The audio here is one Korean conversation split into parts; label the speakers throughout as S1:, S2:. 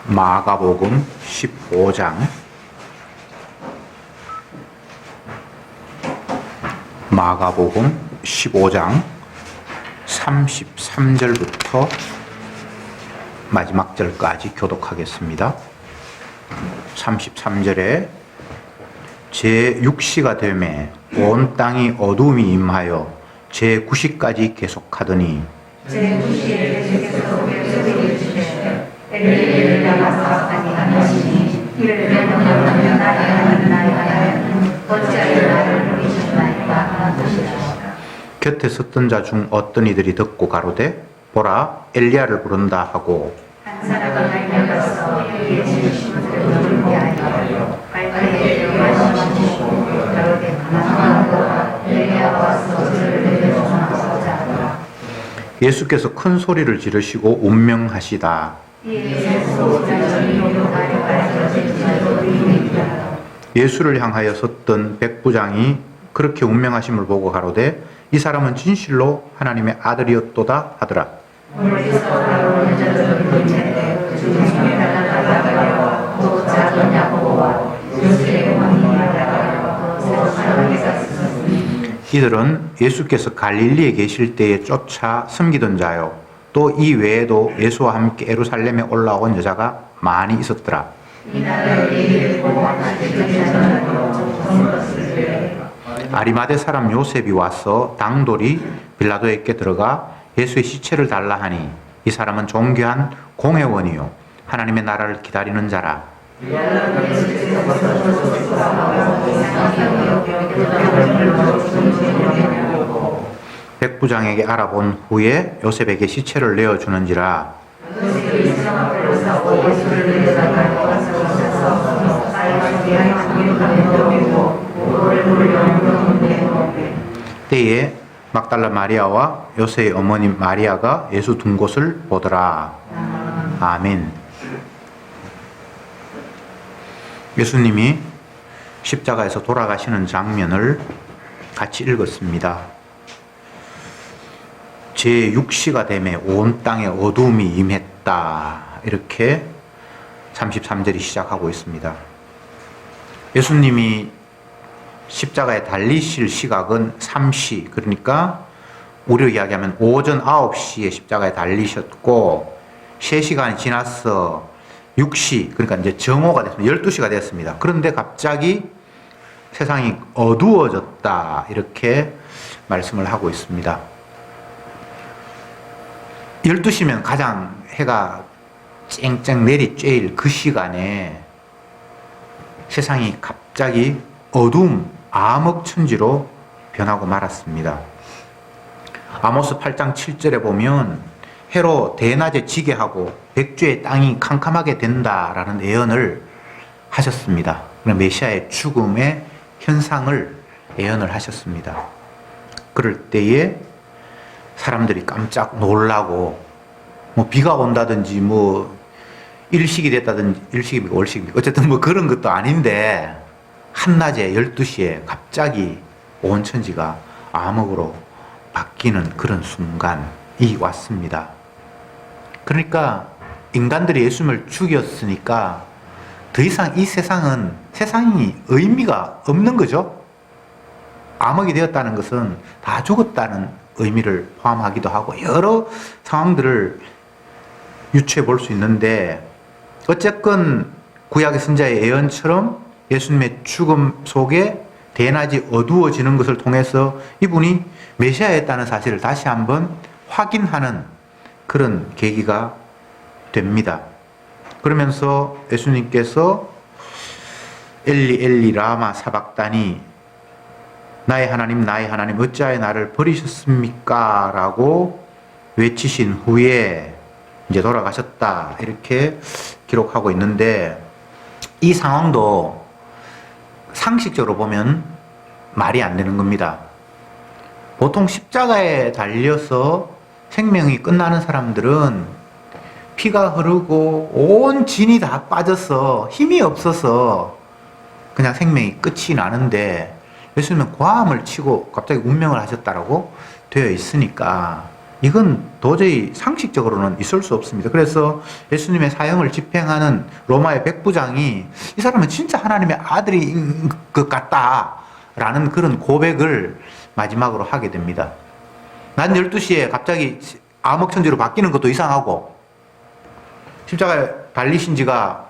S1: 마가복음 15장 마가복음 15장 33절부터 마지막 절까지 교독하겠습니다. 33절에 제6시가 되매 온 땅이 어두움이 임하여 제9시까지 계속하더니
S2: 제9시에 주께서 벨소리를 주시되 엘리를 나가사하니 하시니 이를 명령하면 나의 하나님 어찌하여 나를 버리셨나이까 하시라.
S1: 곁에 섰던 자 중 어떤 이들이 듣고 가로되 보라 엘리야를 부른다 하고
S2: 한 사람이 달려가서 엘리의 진심을 물게 하여 발길에 들어가시고 가로되 가만하고 엘리야가 와서 저를 내려주소서 하더라.
S1: 예수께서 큰 소리를 지르시고 운명하시다. 예수를 향하여 섰던 백부장이 그렇게 운명하심을 보고 가로되 이 사람은 진실로 하나님의 아들이었도다 하더라. 이들은 예수께서 갈릴리에 계실 때에 쫓아 섬기던 자요 또 이 외에도 예수와 함께 예루살렘에 올라온 여자가 많이 있었더라. 아리마대 사람 요셉이 와서 당돌이 빌라도에게 들어가 예수의 시체를 달라 하니 이 사람은 존귀한 공회원이요 하나님의 나라를 기다리는 자라. 백부장에게 알아본 후에 요셉에게 시체를 내어주는지라. 때에 막달라 마리아와 요셉의 어머니 마리아가 예수 둔 곳을 보더라. 아멘. 예수님이 십자가에서 돌아가시는 장면을 같이 읽었습니다. 제6시가 되매 온 땅에 어두움이 임했다. 이렇게 33절이 시작하고 있습니다. 예수님이 십자가에 달리실 시각은 3시, 그러니까 우리로 이야기하면 오전 9시에 십자가에 달리셨고 3시간이 지나서 6시, 그러니까 이제 정오가 됐습니다. 12시가 됐습니다. 그런데 갑자기 세상이 어두워졌다. 이렇게 말씀을 하고 있습니다. 12시면 가장 해가 쨍쨍 내리쬐일 그 시간에 세상이 갑자기 어두움, 암흑천지로 변하고 말았습니다. 아모스 8장 7절에 보면 해로 대낮에 지게 하고 백주의 땅이 캄캄하게 된다라는 예언을 하셨습니다. 메시아의 죽음의 현상을 예언을 하셨습니다. 그럴 때에 사람들이 깜짝 놀라고 비가 온다든지 일식이 됐다든지 일식이고 월식이고 어쨌든 그런 것도 아닌데 한낮에 12시에 갑자기 온 천지가 암흑으로 바뀌는 그런 순간이 왔습니다. 그러니까 인간들이 예수님을 죽였으니까 더 이상 이 세상이 의미가 없는 거죠. 암흑이 되었다는 것은 다 죽었다는 의미를 포함하기도 하고 여러 상황들을 유추해 볼 수 있는데 어쨌건 구약의 선자의 예언처럼 예수님의 죽음 속에 대낮이 어두워지는 것을 통해서 이분이 메시아였다는 사실을 다시 한번 확인하는 그런 계기가 됩니다. 그러면서 예수님께서 엘리 엘리 라마 사박다니 나의 하나님 어찌하여 나를 버리셨습니까? 라고 외치신 후에 이제 돌아가셨다. 이렇게 기록하고 있는데 이 상황도 상식적으로 보면 말이 안 되는 겁니다. 보통 십자가에 달려서 생명이 끝나는 사람들은 피가 흐르고 온 진이 다 빠져서 힘이 없어서 그냥 생명이 끝이 나는데 예수님은 고함을 치고 갑자기 운명을 하셨다라고 되어 있으니까 이건 도저히 상식적으로는 있을 수 없습니다. 그래서 예수님의 사형을 집행하는 로마의 백부장이 이 사람은 진짜 하나님의 아들인 것 같다라는 그런 고백을 마지막으로 하게 됩니다. 낮 12시에 갑자기 암흑천지로 바뀌는 것도 이상하고, 십자가에 달리신 지가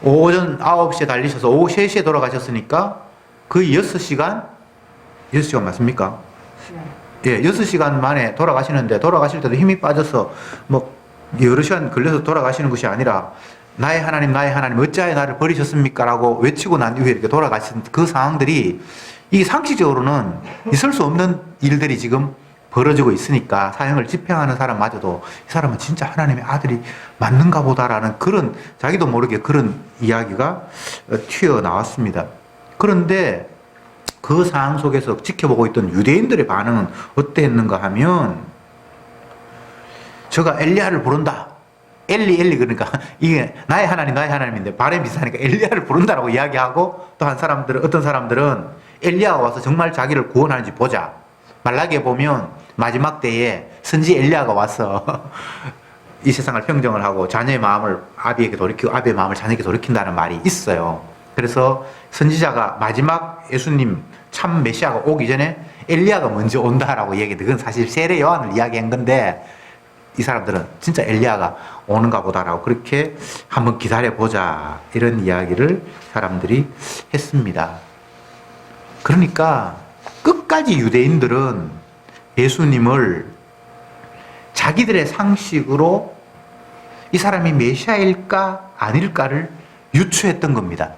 S1: 오전 9시에 달리셔서 오후 3시에 돌아가셨으니까 거의 6시간 맞습니까? 예, 6시간 만에 돌아가시는데, 돌아가실 때도 힘이 빠져서 뭐 여러 시간 걸려서 돌아가시는 것이 아니라 나의 하나님 어찌하여 나를 버리셨습니까? 라고 외치고 난 이후에 이렇게 돌아가신 그 상황들이, 이 상식적으로는 있을 수 없는 일들이 지금 벌어지고 있으니까 사형을 집행하는 사람마저도 이 사람은 진짜 하나님의 아들이 맞는가 보다라는 그런, 자기도 모르게 그런 이야기가 튀어나왔습니다. 그런데 그 상황 속에서 지켜보고 있던 유대인들의 반응은 어땠는가 하면, 저가 엘리야를 부른다. 엘리 그러니까 이게 나의 하나님인데 발음이 비슷하니까 엘리야를 부른다라고 이야기하고, 또 어떤 사람들은 엘리야가 와서 정말 자기를 구원하는지 보자. 말라기에 보면 마지막 때에 선지 엘리야가 와서 이 세상을 평정을 하고 자녀의 마음을 아비에게 돌이키고 아비의 마음을 자녀에게 돌이킨다는 말이 있어요. 그래서 선지자가 마지막 예수님 참 메시아가 오기 전에 엘리야가 먼저 온다라고 얘기했는데, 그건 사실 세례 요한을 이야기한 건데, 이 사람들은 진짜 엘리야가 오는가 보다라고 그렇게 한번 기다려보자, 이런 이야기를 사람들이 했습니다. 그러니까 끝까지 유대인들은 예수님을 자기들의 상식으로 이 사람이 메시아일까 아닐까를 유추했던 겁니다.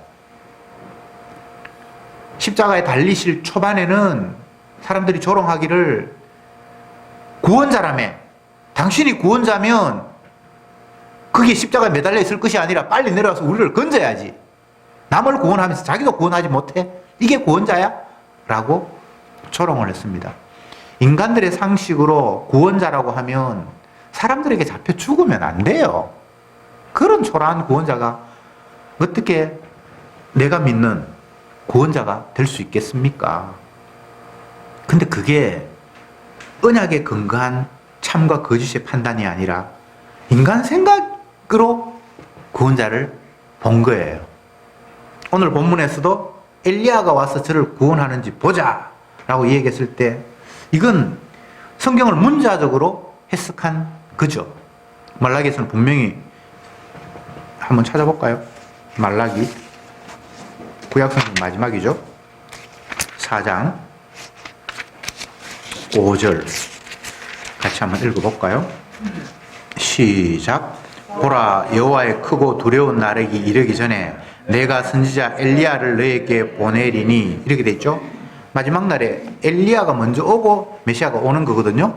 S1: 십자가에 달리실 초반에는 사람들이 조롱하기를, 구원자라며, 당신이 구원자면 그게 십자가에 매달려 있을 것이 아니라 빨리 내려와서 우리를 건져야지. 남을 구원하면서 자기도 구원하지 못해? 이게 구원자야? 라고 조롱을 했습니다. 인간들의 상식으로 구원자라고 하면 사람들에게 잡혀 죽으면 안 돼요. 그런 초라한 구원자가 어떻게 내가 믿는 구원자가 될 수 있겠습니까? 근데 그게 언약에 근거한 참과 거짓의 판단이 아니라 인간 생각으로 구원자를 본 거예요. 오늘 본문에서도 엘리야가 와서 저를 구원하는지 보자 라고 얘기했을 때, 이건 성경을 문자적으로 해석한 거죠. 말라기에서는 분명히 한번 찾아볼까요? 말라기 구약성경 마지막이죠. 4장 5절 같이 한번 읽어볼까요? 시작. 보라, 여호와의 크고 두려운 날이 이르기 전에 내가 선지자 엘리야를 너에게 보내리니, 이렇게 돼 있죠. 마지막 날에 엘리야가 먼저 오고 메시아가 오는 거거든요.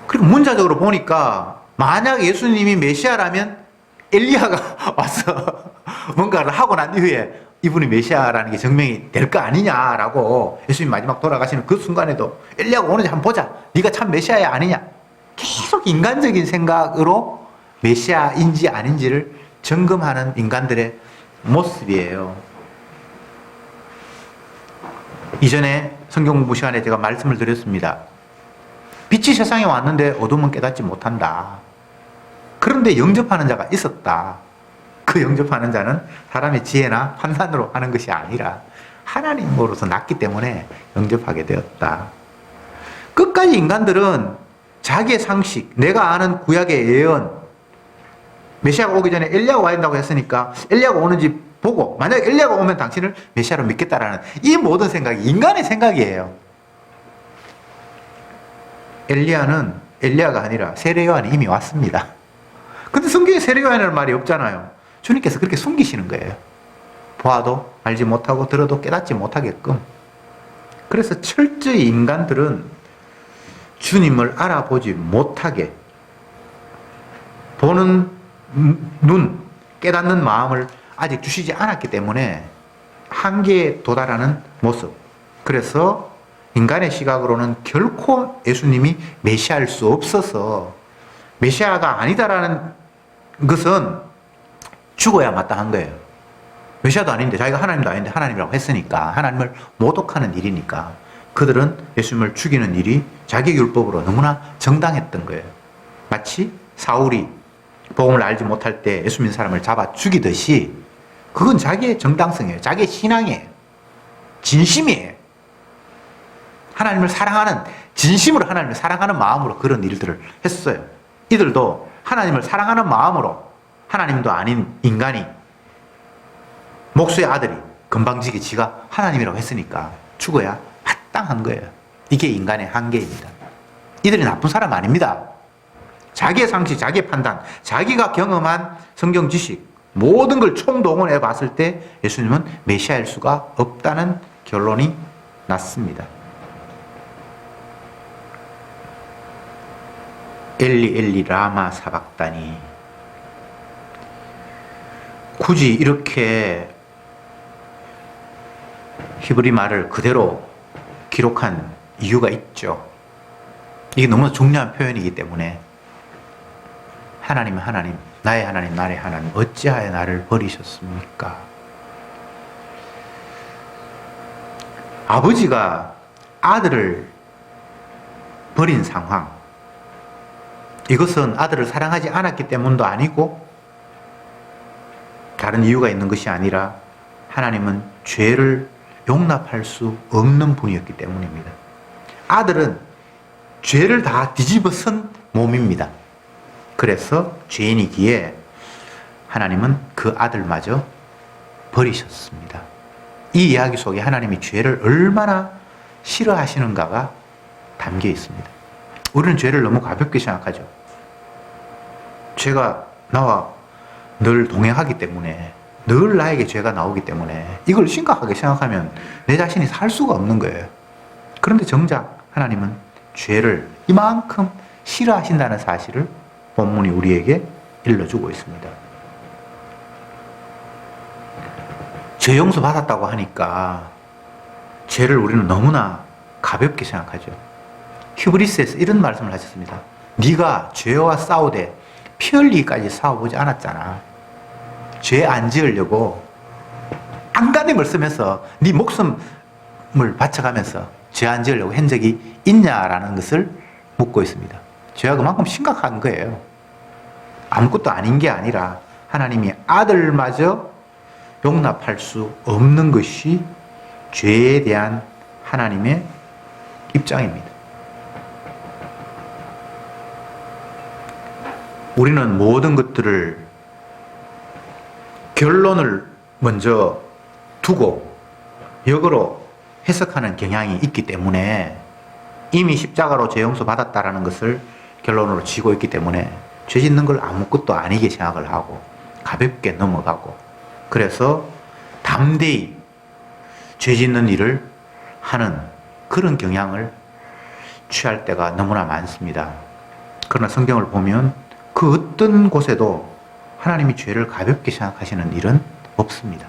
S1: 그리고 문자적으로 보니까 만약 예수님이 메시아라면 엘리야가 와서 뭔가를 하고 난 이후에 이분이 메시아라는 게 증명이 될 거 아니냐라고, 예수님 마지막 돌아가시는 그 순간에도 엘리야가 오는지 한번 보자, 네가 참 메시아야 아니냐, 계속 인간적인 생각으로 메시아인지 아닌지를 점검하는 인간들의 모습이에요. 이전에 성경 공부 시간에 제가 말씀을 드렸습니다. 빛이 세상에 왔는데 어둠은 깨닫지 못한다. 그런데 영접하는 자가 있었다. 그 영접하는 자는 사람의 지혜나 판단으로 하는 것이 아니라 하나님으로서 났기 때문에 영접하게 되었다. 끝까지 인간들은 자기의 상식, 내가 아는 구약의 예언, 메시아가 오기 전에 엘리야가 와야 된다고 했으니까 엘리야가 오는지 보고, 만약 엘리야가 오면 당신을 메시아로 믿겠다라는 이 모든 생각이 인간의 생각이에요. 엘리야가 아니라 세례 요한이 이미 왔습니다. 근데 성경에 세례 요한이라는 말이 없잖아요. 주님께서 그렇게 숨기시는 거예요. 보아도 알지 못하고 들어도 깨닫지 못하게끔. 그래서 철저히 인간들은 주님을 알아보지 못하게, 보는 눈, 깨닫는 마음을 아직 주시지 않았기 때문에 한계에 도달하는 모습. 그래서 인간의 시각으로는 결코 예수님이 메시아일 수 없어서, 메시아가 아니다라는 것은 죽어야 마땅한 거예요. 메시아도 아닌데, 자기가 하나님도 아닌데 하나님이라고 했으니까, 하나님을 모독하는 일이니까 그들은 예수님을 죽이는 일이 자기 율법으로 너무나 정당했던 거예요. 마치 사울이 복음을 알지 못할 때 예수 믿는 사람을 잡아 죽이듯이 그건 자기의 정당성이에요. 자기의 신앙이에요. 진심이에요. 하나님을 사랑하는, 진심으로 하나님을 사랑하는 마음으로 그런 일들을 했어요. 이들도 하나님을 사랑하는 마음으로 하나님도 아닌 인간이, 목수의 아들이 건방지게 지가 하나님이라고 했으니까 죽어야 마땅한 거예요. 이게 인간의 한계입니다. 이들이 나쁜 사람 아닙니다. 자기의 상식, 자기의 판단, 자기가 경험한 성경 지식, 모든 걸 총동원해 봤을 때 예수님은 메시아일 수가 없다는 결론이 났습니다. 엘리 엘리 라마 사박다니. 굳이 이렇게 히브리 말을 그대로 기록한 이유가 있죠. 이게 너무 중요한 표현이기 때문에 하나님은 하나님, 나의 하나님, 나의 하나님, 어찌하여 나를 버리셨습니까? 아버지가 아들을 버린 상황, 이것은 아들을 사랑하지 않았기 때문도 아니고 다른 이유가 있는 것이 아니라 하나님은 죄를 용납할 수 없는 분이었기 때문입니다. 아들은 죄를 다 뒤집어선 몸입니다. 그래서 죄인이기에 하나님은 그 아들마저 버리셨습니다. 이 이야기 속에 하나님이 죄를 얼마나 싫어하시는가가 담겨 있습니다. 우리는 죄를 너무 가볍게 생각하죠. 죄가 나와 늘 동행하기 때문에, 늘 나에게 죄가 나오기 때문에 이걸 심각하게 생각하면 내 자신이 살 수가 없는 거예요. 그런데 정작 하나님은 죄를 이만큼 싫어하신다는 사실을 본문이 우리에게 일러주고 있습니다. 죄 용서 받았다고 하니까 죄를 우리는 너무나 가볍게 생각하죠. 히브리스에서 이런 말씀을 하셨습니다. 네가 죄와 싸우되 피 흘리기까지 싸워보지 않았잖아. 죄 안 지으려고 안간힘을 쓰면서 네 목숨을 바쳐가면서 죄 안 지으려고 한 적이 있냐라는 것을 묻고 있습니다. 죄가 그만큼 심각한 거예요. 아무것도 아닌 게 아니라 하나님이 아들마저 용납할 수 없는 것이 죄에 대한 하나님의 입장입니다. 우리는 모든 것들을 결론을 먼저 두고 역으로 해석하는 경향이 있기 때문에 이미 십자가로 죄 용서 받았다라는 것을 결론으로 쥐고 있기 때문에 죄 짓는 걸 아무것도 아니게 생각을 하고 가볍게 넘어가고, 그래서 담대히 죄 짓는 일을 하는 그런 경향을 취할 때가 너무나 많습니다. 그러나 성경을 보면 그 어떤 곳에도 하나님이 죄를 가볍게 생각하시는 일은 없습니다.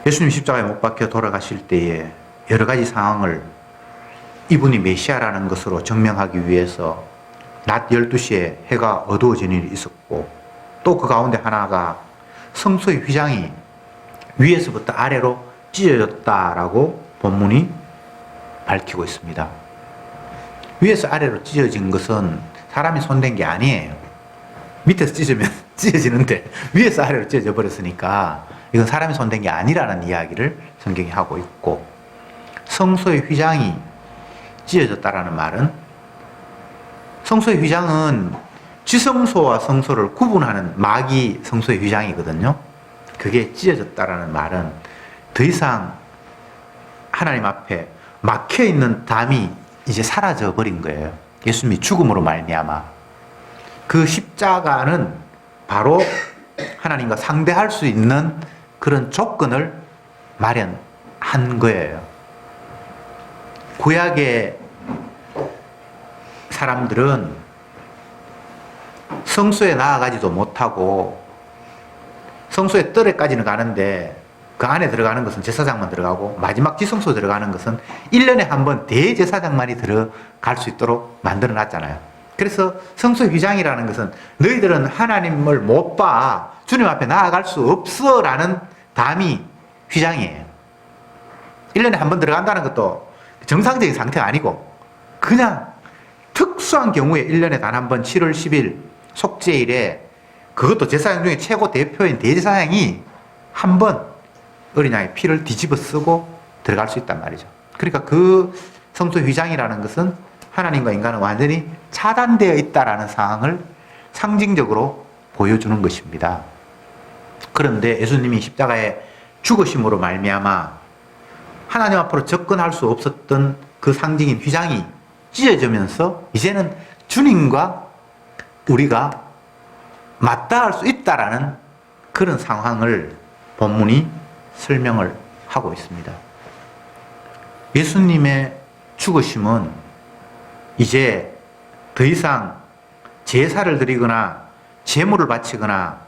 S1: 예수님 십자가에 못 박혀 돌아가실 때에 여러 가지 상황을 이분이 메시아라는 것으로 증명하기 위해서 낮 12시에 해가 어두워지는 일이 있었고, 또 그 가운데 하나가 성소의 휘장이 위에서부터 아래로 찢어졌다라고 본문이 밝히고 있습니다. 위에서 아래로 찢어진 것은 사람이 손댄 게 아니에요. 밑에서 찢으면 찢어지는데 위에서 아래로 찢어져 버렸으니까 이건 사람이 손댄 게 아니라는 이야기를 성경이 하고 있고, 성소의 휘장이 찢어졌다라는 말은, 성소의 휘장은 지성소와 성소를 구분하는 막이 성소의 휘장이거든요. 그게 찢어졌다라는 말은 더 이상 하나님 앞에 막혀있는 담이 이제 사라져 버린 거예요. 예수님이 죽음으로 말미암아. 그 십자가는 바로 하나님과 상대할 수 있는 그런 조건을 마련한 거예요. 구약의 사람들은 성소에 나아가지도 못하고 성소의 뜰에까지는 가는데 그 안에 들어가는 것은 제사장만 들어가고 마지막 지성소 들어가는 것은 1년에 한 번 대제사장만이 들어갈 수 있도록 만들어 놨잖아요. 그래서 성소의 휘장이라는 것은 너희들은 하나님을 못 봐, 주님 앞에 나아갈 수 없어 라는 담이 휘장이에요. 1년에 한 번 들어간다는 것도 정상적인 상태가 아니고 그냥 특수한 경우에 1년에 단 한 번 7월 10일 속죄일에 그것도 제사장 중에 최고 대표인 대제사장이 한 번 어린 양의 피를 뒤집어 쓰고 들어갈 수 있단 말이죠. 그러니까 그 성소 휘장이라는 것은 하나님과 인간은 완전히 차단되어 있다라는 상황을 상징적으로 보여주는 것입니다. 그런데 예수님이 십자가에 죽으심으로 말미암아 하나님 앞으로 접근할 수 없었던 그 상징인 휘장이 찢어지면서 이제는 주님과 우리가 맞닿을 수 있다라는 그런 상황을 본문이 설명을 하고 있습니다. 예수님의 죽으심은 이제 더 이상 제사를 드리거나 제물을 바치거나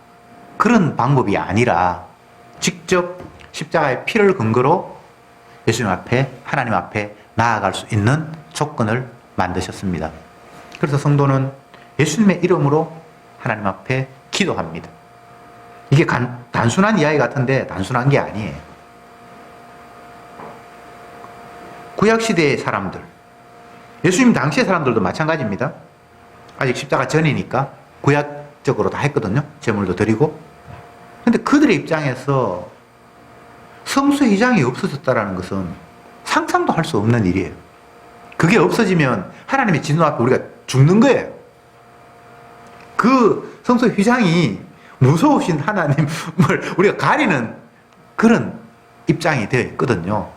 S1: 그런 방법이 아니라 직접 십자가의 피를 근거로 예수님 앞에, 하나님 앞에 나아갈 수 있는 조건을 만드셨습니다. 그래서 성도는 예수님의 이름으로 하나님 앞에 기도합니다. 이게 단순한 이야기 같은데 단순한 게 아니에요. 구약시대의 사람들, 예수님 당시의 사람들도 마찬가지입니다. 아직 십자가 전이니까 구약적으로 다 했거든요. 제물도 드리고. 근데 그들의 입장에서 성소 휘장이 없어졌다는 것은 상상도 할 수 없는 일이에요. 그게 없어지면 하나님의 진노 앞에 우리가 죽는 거예요. 그 성소 휘장이 무서우신 하나님을 우리가 가리는 그런 입장이 되어 있거든요.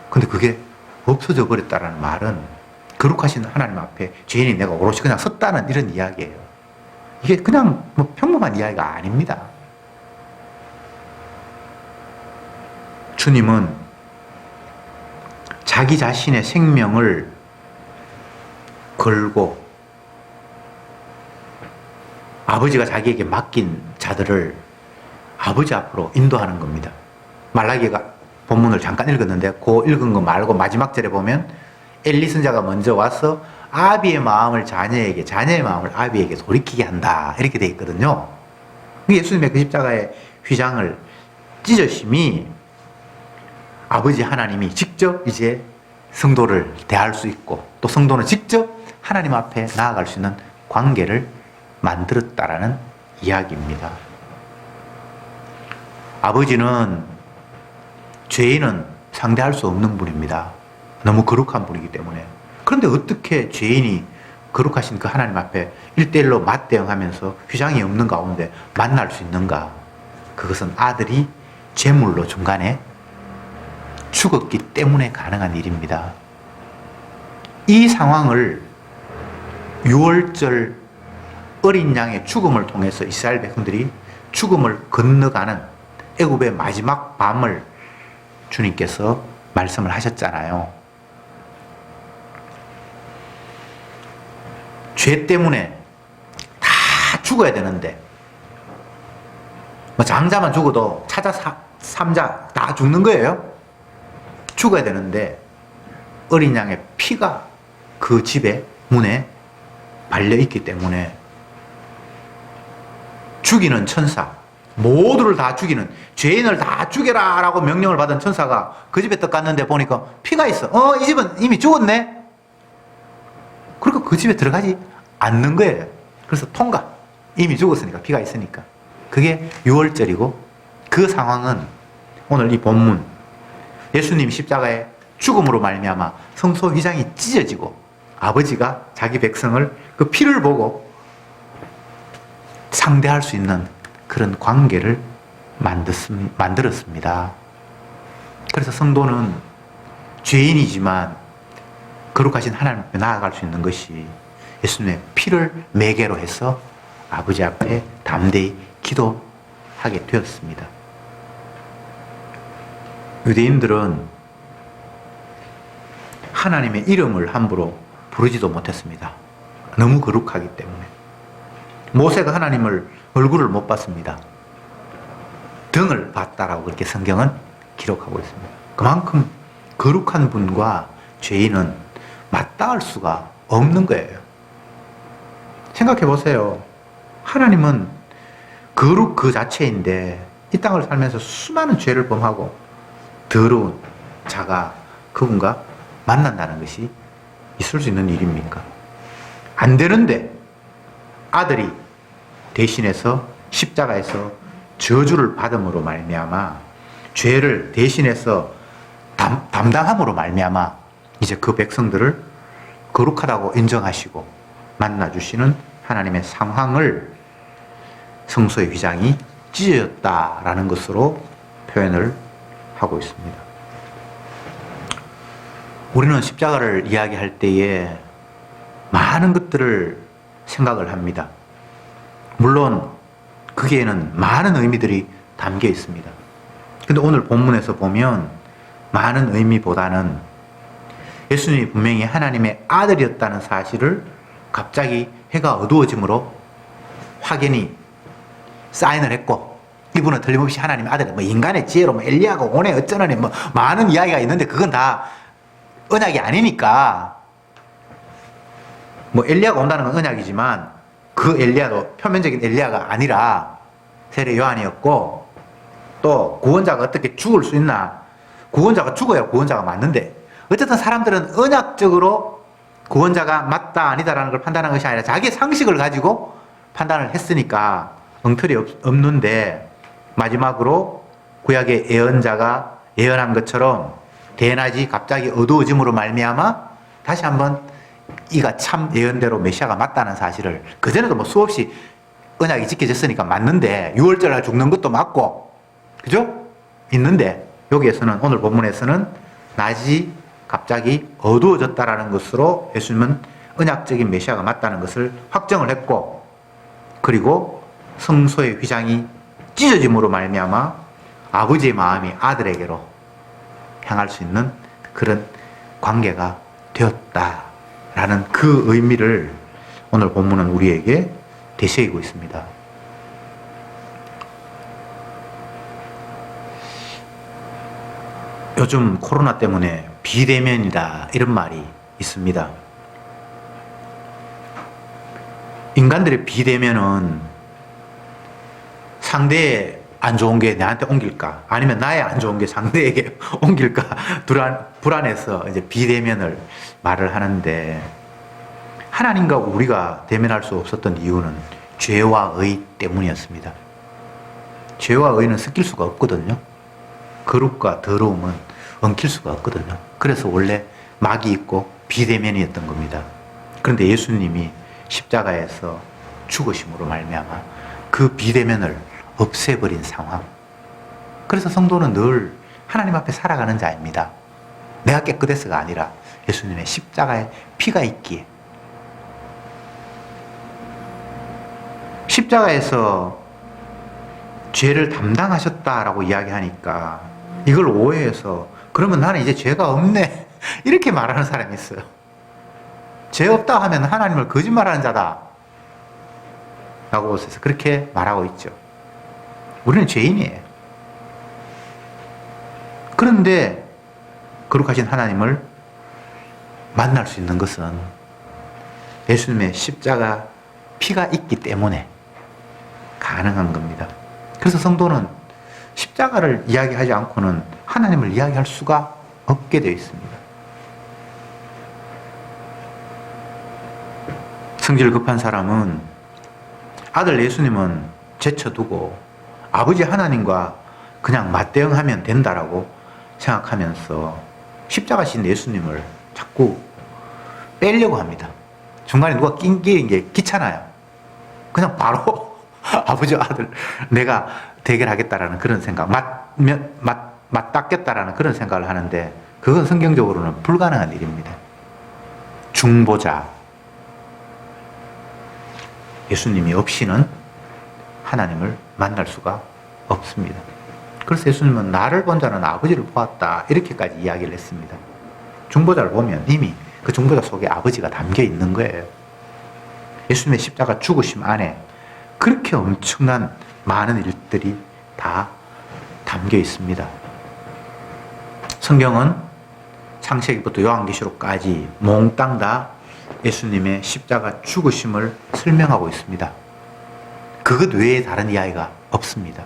S1: 근데 그게 없어져 버렸다는 말은 거룩하신 하나님 앞에 죄인이 내가 오롯이 그냥 섰다는 이런 이야기예요. 이게 그냥 뭐 평범한 이야기가 아닙니다. 주님은 자기 자신의 생명을 걸고 아버지가 자기에게 맡긴 자들을 아버지 앞으로 인도하는 겁니다. 말라기가 본문을 잠깐 읽었는데 그 읽은 거 말고 마지막 절에 보면 엘리 선자가 먼저 와서 아비의 마음을 자녀에게, 자녀의 마음을 아비에게 돌이키게 한다 이렇게 돼 있거든요. 예수님의 그 십자가의 휘장을 찢으심이 아버지 하나님이 직접 이제 성도를 대할 수 있고 또 성도는 직접 하나님 앞에 나아갈 수 있는 관계를 만들었다라는 이야기입니다. 아버지는 죄인은 상대할 수 없는 분입니다. 너무 거룩한 분이기 때문에. 그런데 어떻게 죄인이 거룩하신 그 하나님 앞에 1대1로 맞대응하면서 휘장이 없는 가운데 만날 수 있는가? 그것은 아들이 제물로 중간에 죽었기 때문에 가능한 일입니다. 이 상황을 6월절 어린 양의 죽음을 통해서 이스라엘 백성들이 죽음을 건너가는 애굽의 마지막 밤을 주님께서 말씀을 하셨잖아요. 죄 때문에 다 죽어야 되는데 뭐 장자만 죽어도 차자 삼자 다 죽는 거예요. 죽어야 되는데 어린 양의 피가 그 집의 문에 발려있기 때문에 죽이는 천사, 모두를 다 죽이는, 죄인을 다 죽여라 라고 명령을 받은 천사가 그 집에 딱 갔는데 보니까 피가 있어. 이 집은 이미 죽었네. 그리고 그 집에 들어가지 않는 거예요. 그래서 통과. 이미 죽었으니까, 피가 있으니까. 그게 6월절이고 그 상황은 오늘 이 본문 예수님이 십자가의 죽음으로 말미암아 성소 휘장이 찢어지고 아버지가 자기 백성을 그 피를 보고 상대할 수 있는 그런 관계를 만들었습니다. 그래서 성도는 죄인이지만 거룩하신 하나님 앞에 나아갈 수 있는 것이 예수님의 피를 매개로 해서 아버지 앞에 담대히 기도하게 되었습니다. 유대인들은 하나님의 이름을 함부로 부르지도 못했습니다. 너무 거룩하기 때문에. 모세가 하나님을 얼굴을 못 봤습니다. 등을 봤다라고 그렇게 성경은 기록하고 있습니다. 그만큼 거룩한 분과 죄인은 맞닿을 수가 없는 거예요. 생각해 보세요. 하나님은 거룩 그 자체인데 이 땅을 살면서 수많은 죄를 범하고 더러운 자가 그분과 만난다는 것이 있을 수 있는 일입니까? 안 되는데 아들이 대신해서 십자가에서 저주를 받음으로 말미암아 죄를 대신해서 담당함으로 말미암아 이제 그 백성들을 거룩하다고 인정하시고 만나주시는 하나님의 상황을 성소의 휘장이 찢어졌다라는 것으로 표현을 하고 있습니다. 우리는 십자가를 이야기할 때에 많은 것들을 생각을 합니다. 물론 거기에는 많은 의미들이 담겨 있습니다. 근데 오늘 본문에서 보면 많은 의미보다는 예수님이 분명히 하나님의 아들이었다는 사실을 갑자기 해가 어두워짐으로 확연히 사인을 했고, 이분은 틀림없이 하나님의 아들, 인간의 지혜로 엘리야가 오네 어쩌느니 많은 이야기가 있는데 그건 다 언약이 아니니까, 엘리야가 온다는 건 언약이지만 그 엘리야도 표면적인 엘리야가 아니라 세례 요한이었고, 또 구원자가 어떻게 죽을 수 있나? 구원자가 죽어야 구원자가 맞는데, 어쨌든 사람들은 언약적으로 구원자가 맞다 아니다라는 걸 판단한 것이 아니라 자기의 상식을 가지고 판단을 했으니까 엉터리 없는데, 마지막으로 구약의 예언자가 예언한 것처럼 대낮이 갑자기 어두워짐으로 말미암아 다시 한번 이가 참 예언대로 메시아가 맞다는 사실을, 그전에도 수없이 언약이 지켜졌으니까 맞는데 6월절날 죽는 것도 맞고 그죠? 있는데 여기에서는, 오늘 본문에서는 낮이 갑자기 어두워졌다라는 것으로 예수님은 언약적인 메시아가 맞다는 것을 확정을 했고, 그리고 성소의 휘장이 찢어짐으로 말미암아 아버지의 마음이 아들에게로 향할 수 있는 그런 관계가 되었다라는 그 의미를 오늘 본문은 우리에게 되새기고 있습니다. 요즘 코로나 때문에 비대면이다 이런 말이 있습니다. 인간들의 비대면은 상대의 안 좋은 게 나한테 옮길까, 아니면 나의 안 좋은 게 상대에게 옮길까 불안해서 이제 비대면을 말을 하는데, 하나님과 우리가 대면할 수 없었던 이유는 죄와 의 때문이었습니다. 죄와 의는 섞일 수가 없거든요. 거룩과 더러움은 엉킬 수가 없거든요. 그래서 원래 막이 있고 비대면이었던 겁니다. 그런데 예수님이 십자가에서 죽으심으로 말미암아 그 비대면을 없애버린 상황. 그래서 성도는 늘 하나님 앞에 살아가는 자입니다. 내가 깨끗해서가 아니라 예수님의 십자가에 피가 있기에. 십자가에서 죄를 담당하셨다라고 이야기하니까 이걸 오해해서, 그러면 나는 이제 죄가 없네 이렇게 말하는 사람이 있어요. 죄 없다 하면 하나님을 거짓말하는 자다 라고 해서 그렇게 말하고 있죠. 우리는 죄인이에요. 그런데 거룩하신 하나님을 만날 수 있는 것은 예수님의 십자가 피가 있기 때문에 가능한 겁니다. 그래서 성도는 십자가를 이야기하지 않고는 하나님을 이야기할 수가 없게 되어 있습니다. 성질 급한 사람은 아들 예수님은 제쳐두고 아버지 하나님과 그냥 맞대응하면 된다라고 생각하면서 십자가신 예수님을 자꾸 빼려고 합니다. 중간에 누가 낀 게 귀찮아요. 그냥 바로 아버지 아들 내가 대결하겠다라는 그런 생각, 맞닿겠다라는 그런 생각을 하는데, 그건 성경적으로는 불가능한 일입니다. 중보자 예수님이 없이는 하나님을 만날 수가 없습니다. 그래서 예수님은 나를 본 자는 아버지를 보았다 이렇게까지 이야기를 했습니다. 중보자를 보면 이미 그 중보자 속에 아버지가 담겨 있는 거예요. 예수님의 십자가 죽으심 안에 그렇게 엄청난 많은 일들이 다 담겨 있습니다. 성경은 창세기부터 요한계시록까지 몽땅 다 예수님의 십자가 죽으심을 설명하고 있습니다. 그것 외에 다른 이야기가 없습니다.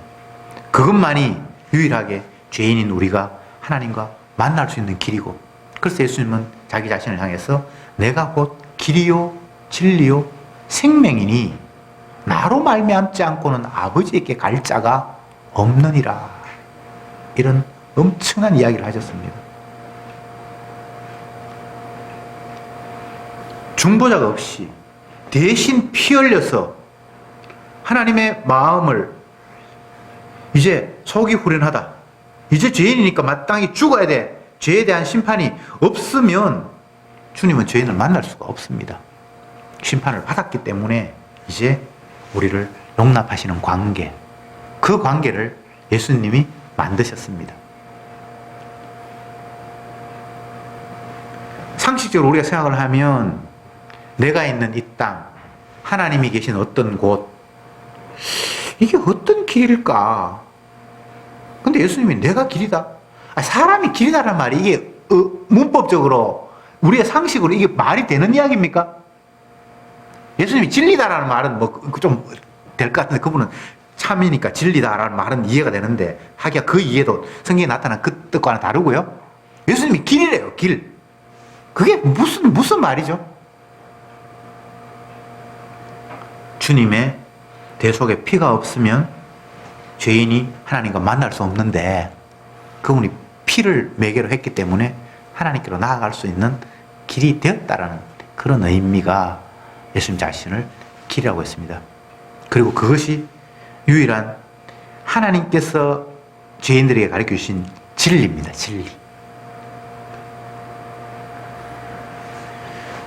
S1: 그것만이 유일하게 죄인인 우리가 하나님과 만날 수 있는 길이고, 그래서 예수님은 자기 자신을 향해서 내가 곧 길이요 진리요 생명이니 나로 말미암지 않고는 아버지에게 갈 자가 없느니라, 이런 엄청난 이야기를 하셨습니다. 중보자가 없이 대신 피 흘려서 하나님의 마음을, 이제 속이 후련하다, 이제 죄인이니까 마땅히 죽어야 돼, 죄에 대한 심판이 없으면 주님은 죄인을 만날 수가 없습니다. 심판을 받았기 때문에 이제 우리를 용납하시는 관계, 그 관계를 예수님이 만드셨습니다. 상식적으로 우리가 생각을 하면 내가 있는 이 땅, 하나님이 계신 어떤 곳, 이게 어떤 길일까? 근데 예수님이 내가 길이다. 사람이 길이다라는 말이 이게 문법적으로 우리의 상식으로 이게 말이 되는 이야기입니까? 예수님이 진리다라는 말은 뭐 좀 될 것 같은데, 그분은 참이니까 진리다라는 말은 이해가 되는데, 하기야 그 이해도 성경에 나타난 그 뜻과는 다르고요. 예수님이 길이래요, 길. 그게 무슨 말이죠? 주님의 대속에 피가 없으면 죄인이 하나님과 만날 수 없는데, 그분이 피를 매개로 했기 때문에 하나님께로 나아갈 수 있는 길이 되었다라는 그런 의미가 예수님 자신을 길이라고 했습니다. 그리고 그것이 유일한 하나님께서 죄인들에게 가르쳐 주신 진리입니다. 진리.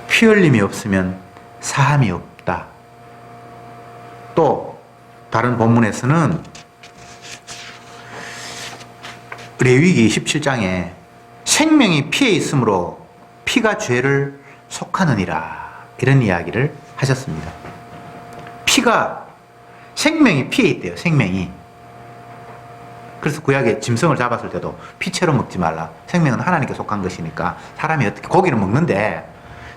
S1: 피 흘림이 없으면 사함이 없다. 또 다른 본문에서는 레위기 17장에 생명이 피에 있으므로 피가 죄를 속하느니라, 이런 이야기를 하셨습니다. 피가, 생명이 피에 있대요. 생명이. 그래서 구약에 짐승을 잡았을 때도 피채로 먹지 말라. 생명은 하나님께 속한 것이니까 사람이 어떻게 고기는 먹는데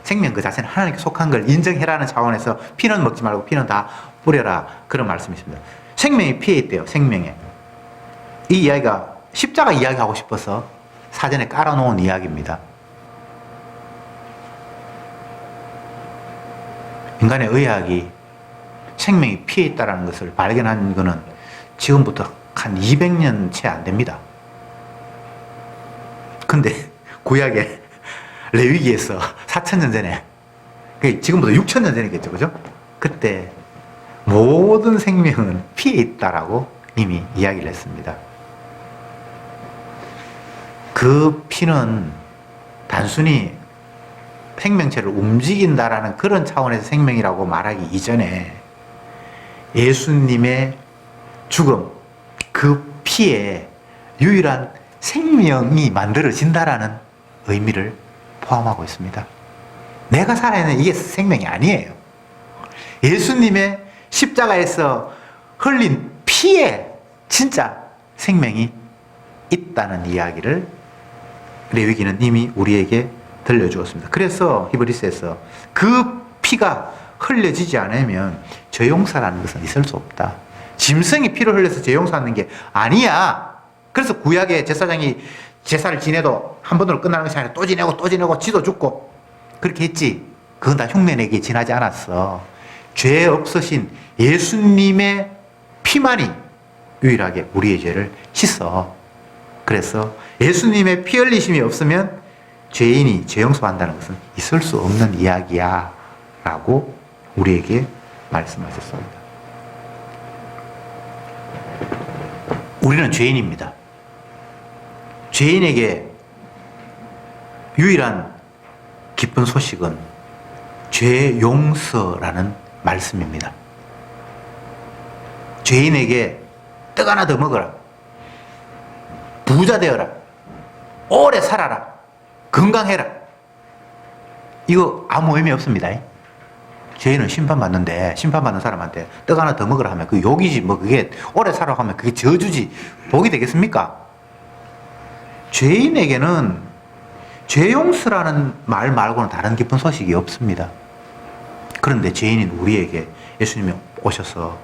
S1: 생명 그 자체는 하나님께 속한 걸 인정해라는 차원에서 피는 먹지 말고 피는 다 뿌려라, 그런 말씀이 있습니다. 생명이 피에 있대요. 생명에. 이 이야기가 십자가 이야기하고 싶어서 사전에 깔아놓은 이야기입니다. 인간의 의학이 생명이 피에 있다는 것을 발견한 것은 지금부터 한 200년 채 안 됩니다. 근데 구약에 레위기에서 4000년 전에, 지금부터 6000년 전이겠죠, 그죠? 그때 모든 생명은 피에 있다라고 이미 이야기를 했습니다. 그 피는 단순히 생명체를 움직인다라는 그런 차원에서 생명이라고 말하기 이전에 예수님의 죽음, 그 피에 유일한 생명이 만들어진다라는 의미를 포함하고 있습니다. 내가 살아있는 이게 생명이 아니에요. 예수님의 십자가에서 흘린 피에 진짜 생명이 있다는 이야기를 레위기는 이미 우리에게 들려주었습니다. 그래서 히브리서에서 그 피가 흘려지지 않으면 죄 용서라는 것은 있을 수 없다. 짐승이 피를 흘려서 죄 용서하는 게 아니야. 그래서 구약의 제사장이 제사를 지내도 한 번으로 끝나는 것이 아니라 또 지내고 지도 죽고 그렇게 했지. 그건 다 흉내내기에 지나지 않았어. 죄 없으신 예수님의 피만이 유일하게 우리의 죄를 씻어. 그래서 예수님의 피 흘리심이 없으면 죄인이 죄 용서한다는 것은 있을 수 없는 이야기야 라고 우리에게 말씀하셨습니다. 우리는 죄인입니다. 죄인에게 유일한 기쁜 소식은 죄 용서라는 말씀입니다. 죄인에게 떡 하나 더 먹어라, 부자 되어라, 오래 살아라, 건강해라, 이거 아무 의미 없습니다. 죄인은 심판받는데, 심판받는 사람한테 떡 하나 더 먹으라 하면 그게 욕이지, 뭐 그게 오래 살아 하면 그게 저주지, 복이 되겠습니까? 죄인에게는 죄 용서라는 말 말고는 다른 기쁜 소식이 없습니다. 그런데 죄인인 우리에게 예수님이 오셔서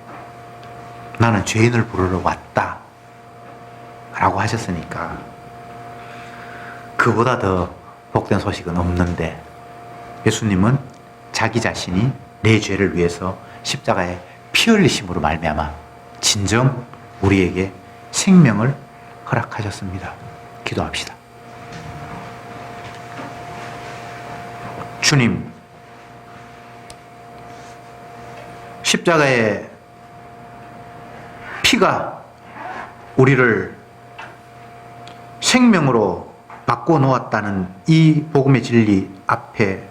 S1: 나는 죄인을 부르러 왔다 라고 하셨으니까 그보다 더 복된 소식은 없는데 예수님은 자기 자신이 내 죄를 위해서 십자가에 피 흘리심으로 말미암아 진정 우리에게 생명을 허락하셨습니다. 기도합시다. 주님, 십자가의 피가 우리를 생명으로 바꿔 놓았다는 이 복음의 진리 앞에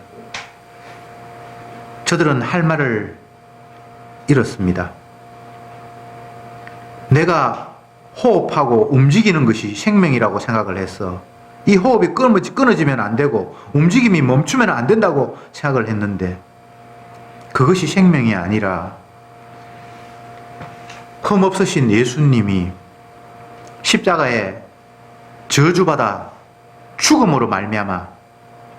S1: 저들은 할 말을 잃었습니다. 내가 호흡하고 움직이는 것이 생명이라고 생각을 해서 이 호흡이 끊어지면 안 되고 움직임이 멈추면 안 된다고 생각을 했는데 그것이 생명이 아니라 흠없으신 예수님이 십자가에 저주받아 죽음으로 말미암아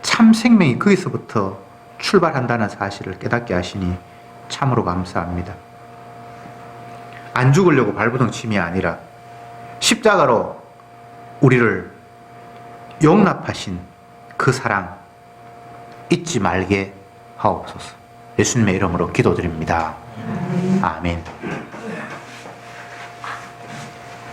S1: 참 생명이 거기서부터 출발한다는 사실을 깨닫게 하시니 참으로 감사합니다. 안 죽으려고 발버둥 침이 아니라 십자가로 우리를 용납하신 그 사랑 잊지 말게 하옵소서. 예수님의 이름으로 기도드립니다. 아멘.